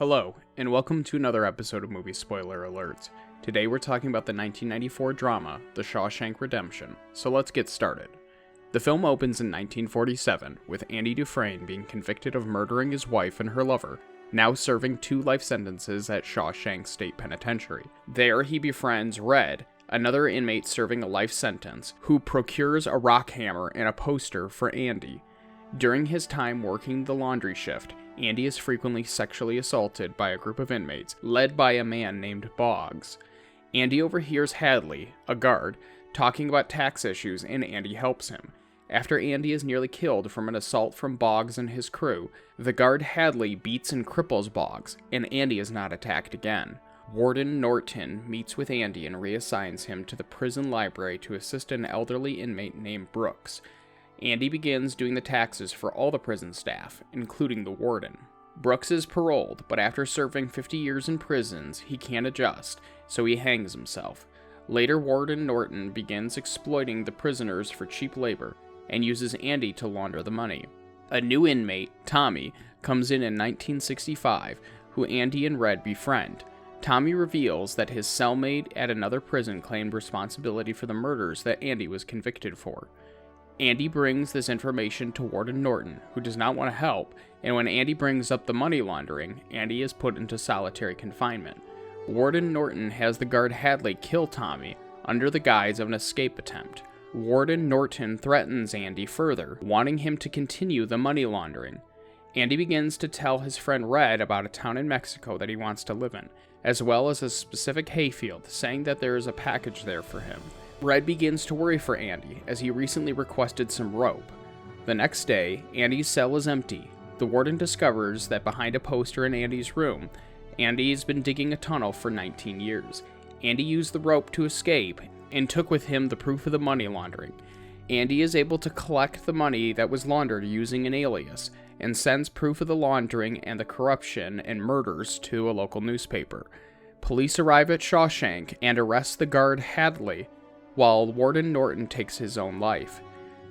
Hello, and welcome to another episode of Movie Spoiler Alerts. Today we're talking about the 1994 drama, The Shawshank Redemption, so let's get started. The film opens in 1947, with Andy Dufresne being convicted of murdering his wife and her lover, now serving 2 life sentences at Shawshank State Penitentiary. There he befriends Red, another inmate serving a life sentence, who procures a rock hammer and a poster for Andy. During his time working the laundry shift, Andy is frequently sexually assaulted by a group of inmates, led by a man named Boggs. Andy overhears Hadley, a guard, talking about tax issues, and Andy helps him. After Andy is nearly killed from an assault from Boggs and his crew, the guard Hadley beats and cripples Boggs, and Andy is not attacked again. Warden Norton meets with Andy and reassigns him to the prison library to assist an elderly inmate named Brooks. Andy begins doing the taxes for all the prison staff, including the warden. Brooks is paroled, but after serving 50 years in prisons, he can't adjust, so he hangs himself. Later, Warden Norton begins exploiting the prisoners for cheap labor, and uses Andy to launder the money. A new inmate, Tommy, comes in 1965, who Andy and Red befriend. Tommy reveals that his cellmate at another prison claimed responsibility for the murders that Andy was convicted for. Andy brings this information to Warden Norton, who does not want to help, and when Andy brings up the money laundering, Andy is put into solitary confinement. Warden Norton has the guard Hadley kill Tommy under the guise of an escape attempt. Warden Norton threatens Andy further, wanting him to continue the money laundering. Andy begins to tell his friend Red about a town in Mexico that he wants to live in, as well as a specific hayfield, saying that there is a package there for him. Red begins to worry for Andy, as he recently requested some rope. The next day, Andy's cell is empty. The warden discovers that behind a poster in Andy's room, Andy's been digging a tunnel for 19 years. Andy used the rope to escape, and took with him the proof of the money laundering. Andy is able to collect the money that was laundered using an alias, and sends proof of the laundering and the corruption and murders to a local newspaper. Police arrive at Shawshank and arrest the guard Hadley, while Warden Norton takes his own life.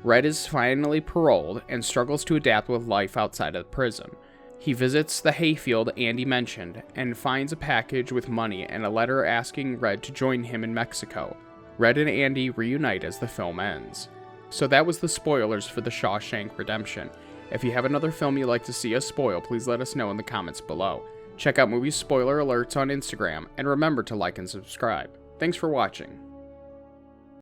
Red is finally paroled and struggles to adapt with life outside of the prison. He visits the hayfield Andy mentioned and finds a package with money and a letter asking Red to join him in Mexico. Red and Andy reunite as the film ends. So that was the spoilers for The Shawshank Redemption. If you have another film you'd like to see us spoil, please let us know in the comments below. Check out Movie Spoiler Alerts on Instagram, and remember to like and subscribe. Thanks for watching.